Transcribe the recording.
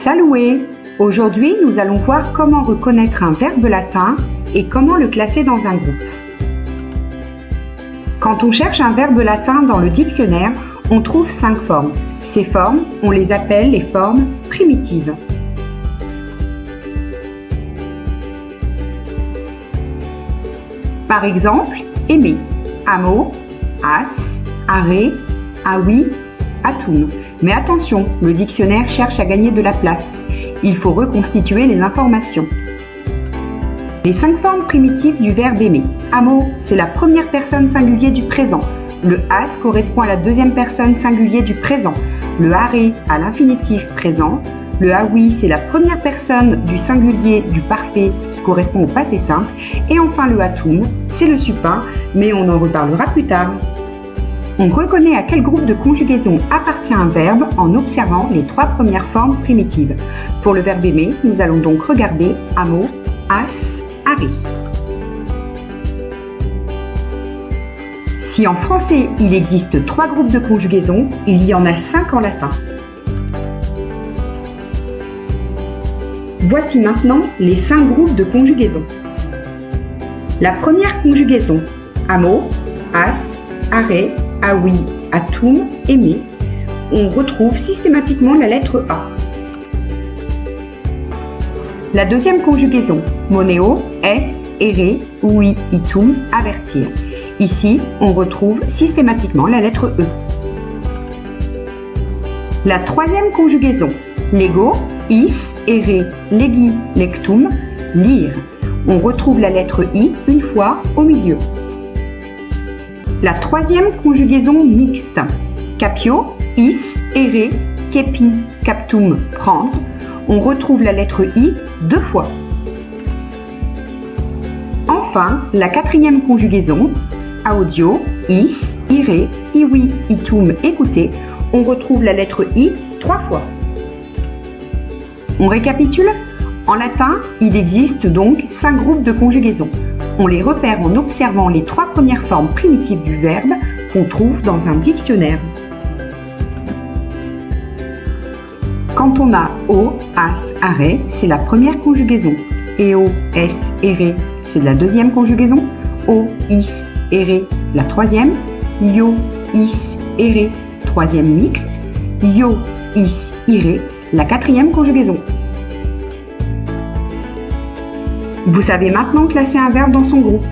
Salué! Aujourd'hui, nous allons voir comment reconnaître un verbe latin et comment le classer dans un groupe. Quand on cherche un verbe latin dans le dictionnaire, on trouve 5 formes. Ces formes, on les appelle les formes primitives. Par exemple, aimer, amo, as, are, awi, atum. Mais attention, le dictionnaire cherche à gagner de la place. Il faut reconstituer les informations. Les 5 formes primitives du verbe aimer. Amo, c'est la première personne singulier du présent. Le as correspond à la deuxième personne singulier du présent. Le are à l'infinitif présent. Le awi, c'est la première personne du singulier du parfait qui correspond au passé simple. Et enfin le atum, c'est le supin, mais on en reparlera plus tard. On reconnaît à quel groupe de conjugaison appartient un verbe en observant les 3 premières formes primitives. Pour le verbe aimer, nous allons donc regarder amo, as, are. Si en français il existe 3 groupes de conjugaison, il y en a 5 en latin. Voici maintenant les 5 groupes de conjugaison. La première conjugaison, amo, as, are, awi, atum, aimer, on retrouve systématiquement la lettre A. La deuxième conjugaison, moneo, es, ere, ui, itum, avertir. Ici, on retrouve systématiquement la lettre E. La troisième conjugaison, lego, is, ere, legi, lectum, lire. On retrouve la lettre I une fois au milieu. La troisième conjugaison mixte, capio, is, ere, kepi, captum, prendre. On retrouve la lettre I 2 fois. Enfin, la quatrième conjugaison, audio, is, ire, iwi, itum, écouter. On retrouve la lettre I 3 fois. On récapitule? En latin, il existe donc 5 groupes de conjugaison. On les repère en observant les 3 premières formes primitives du verbe qu'on trouve dans un dictionnaire. Quand on a o, as, are, c'est la première conjugaison. Eo, es, ere, c'est la deuxième conjugaison. O, is, ere, la troisième. Io, is, ere, troisième mixte. Io, is, ire, la quatrième conjugaison. Vous savez maintenant classer un verbe dans son groupe.